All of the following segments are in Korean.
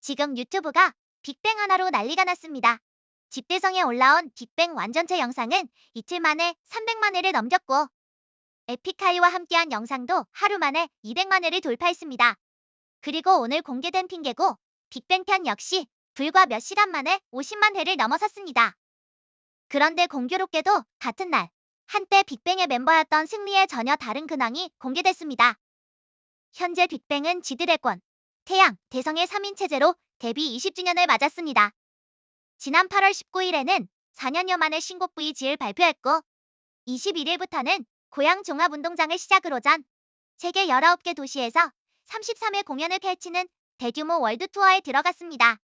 지금 유튜브가 빅뱅 하나로 난리가 났습니다. 집대성에 올라온 빅뱅 완전체 영상은 이틀 만에 300만 회를 넘겼고 에픽하이와 함께한 영상도 하루 만에 200만 회를 돌파했습니다. 그리고 오늘 공개된 핑계고 빅뱅 편 역시 불과 몇 시간 만에 50만 회를 넘어섰습니다. 그런데 공교롭게도 같은 날 한때 빅뱅의 멤버였던 승리의 전혀 다른 근황이 공개됐습니다. 현재 빅뱅은 지드래곤, 태양, 대성의 3인 체제로 데뷔 20주년을 맞았습니다. 지난 8월 19일에는 4년여 만에 신곡 VG를 발표했고 21일부터는 고향 종합운동장을 시작으로 전 세계 19개 도시에서 33회 공연을 펼치는 대규모 월드 투어에 들어갔습니다.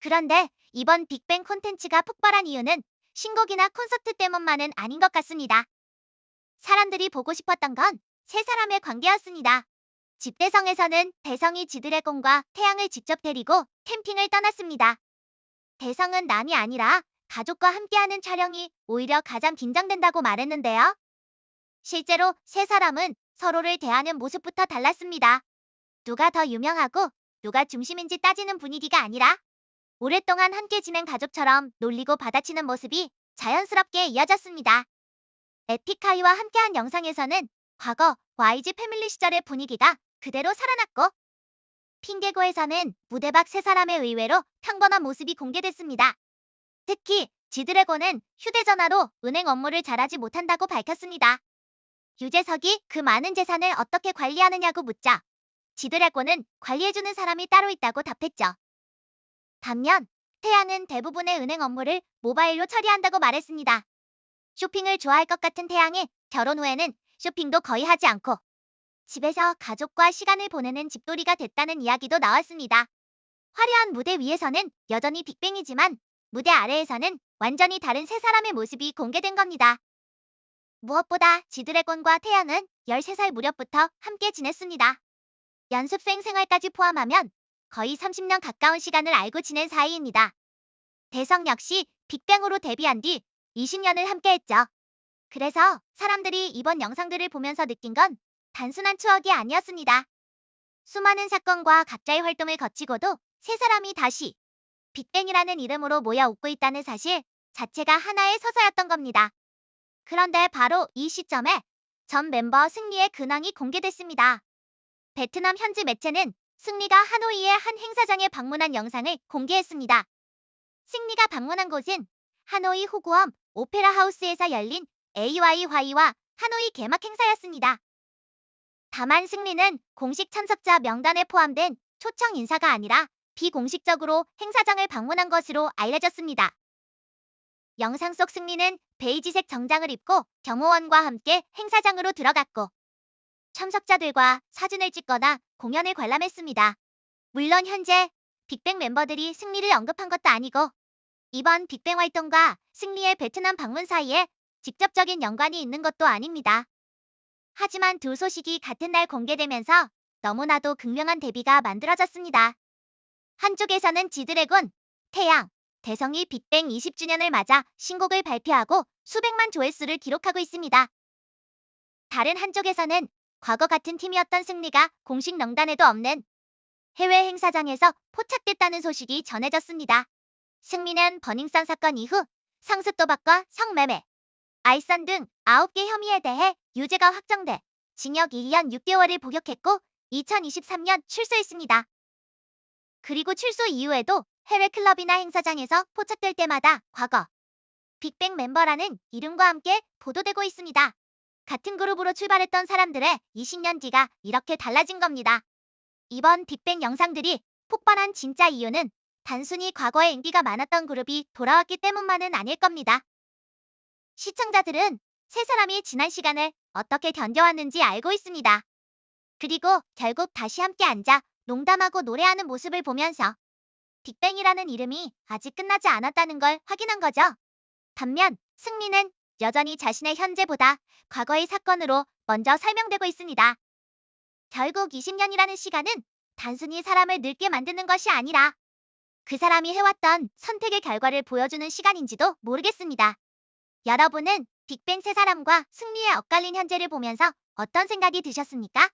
그런데 이번 빅뱅 콘텐츠가 폭발한 이유는 신곡이나 콘서트 때문만은 아닌 것 같습니다. 사람들이 보고 싶었던 건 세 사람의 관계였습니다. 집대성에서는 대성이 지드래곤과 태양을 직접 데리고 캠핑을 떠났습니다. 대성은 남이 아니라 가족과 함께하는 촬영이 오히려 가장 긴장된다고 말했는데요. 실제로 세 사람은 서로를 대하는 모습부터 달랐습니다. 누가 더 유명하고 누가 중심인지 따지는 분위기가 아니라 오랫동안 함께 지낸 가족처럼 놀리고 받아치는 모습이 자연스럽게 이어졌습니다. 에픽하이와 함께한 영상에서는 과거 YG 패밀리 시절의 분위기가 그대로 살아났고 핑계고에서는 무대 밖 세 사람의 의외로 평범한 모습이 공개됐습니다. 특히 지드래곤은 휴대전화로 은행 업무를 잘하지 못한다고 밝혔습니다. 유재석이 그 많은 재산을 어떻게 관리하느냐고 묻자 지드래곤은 관리해주는 사람이 따로 있다고 답했죠. 반면 태양은 대부분의 은행 업무를 모바일로 처리한다고 말했습니다. 쇼핑을 좋아할 것 같은 태양이 결혼 후에는 쇼핑도 거의 하지 않고 집에서 가족과 시간을 보내는 집돌이가 됐다는 이야기도 나왔습니다. 화려한 무대 위에서는 여전히 빅뱅이지만 무대 아래에서는 완전히 다른 세 사람의 모습이 공개된 겁니다. 무엇보다 지드래곤과 태양은 13살 무렵부터 함께 지냈습니다. 연습생 생활까지 포함하면 거의 30년 가까운 시간을 알고 지낸 사이입니다. 대성 역시 빅뱅으로 데뷔한 뒤 20년을 함께했죠. 그래서 사람들이 이번 영상들을 보면서 느낀 건 단순한 추억이 아니었습니다. 수많은 사건과 각자의 활동을 거치고도 세 사람이 다시 빅뱅이라는 이름으로 모여 웃고 있다는 사실 자체가 하나의 서사였던 겁니다. 그런데 바로 이 시점에 전 멤버 승리의 근황이 공개됐습니다. 베트남 현지 매체는 승리가 하노이의 한 행사장에 방문한 영상을 공개했습니다. 승리가 방문한 곳은 하노이 후구엄 오페라 하우스에서 열린 AYY와 하노이 개막 행사였습니다. 다만 승리는 공식 참석자 명단에 포함된 초청 인사가 아니라 비공식적으로 행사장을 방문한 것으로 알려졌습니다. 영상 속 승리는 베이지색 정장을 입고 경호원과 함께 행사장으로 들어갔고 참석자들과 사진을 찍거나 공연을 관람했습니다. 물론 현재 빅뱅 멤버들이 승리를 언급한 것도 아니고 이번 빅뱅 활동과 승리의 베트남 방문 사이에 직접적인 연관이 있는 것도 아닙니다. 하지만 두 소식이 같은 날 공개되면서 너무나도 극명한 대비가 만들어졌습니다. 한쪽에서는 지드래곤, 태양, 대성이 빅뱅 20주년을 맞아 신곡을 발표하고 수백만 조회수를 기록하고 있습니다. 다른 한쪽에서는 과거 같은 팀이었던 승리가 공식 명단에도 없는 해외 행사장에서 포착됐다는 소식이 전해졌습니다. 승리는 버닝썬 사건 이후 상습 도박과 성매매, 알선 등 9개 혐의에 대해 유죄가 확정돼 징역 2년 6개월을 복역했고 2023년 출소했습니다. 그리고 출소 이후에도 해외 클럽이나 행사장에서 포착될 때마다 과거 빅뱅 멤버라는 이름과 함께 보도되고 있습니다. 같은 그룹으로 출발했던 사람들의 20년 뒤가 이렇게 달라진 겁니다. 이번 빅뱅 영상들이 폭발한 진짜 이유는 단순히 과거에 인기가 많았던 그룹이 돌아왔기 때문만은 아닐 겁니다. 시청자들은 세 사람이 지난 시간을 어떻게 견뎌왔는지 알고 있습니다. 그리고 결국 다시 함께 앉아 농담하고 노래하는 모습을 보면서 빅뱅이라는 이름이 아직 끝나지 않았다는 걸 확인한 거죠. 반면 승리는 여전히 자신의 현재보다 과거의 사건으로 먼저 설명되고 있습니다. 결국 20년이라는 시간은 단순히 사람을 늙게 만드는 것이 아니라 그 사람이 해왔던 선택의 결과를 보여주는 시간인지도 모르겠습니다. 여러분은 빅뱅 세 사람과 승리의 엇갈린 현재를 보면서 어떤 생각이 드셨습니까?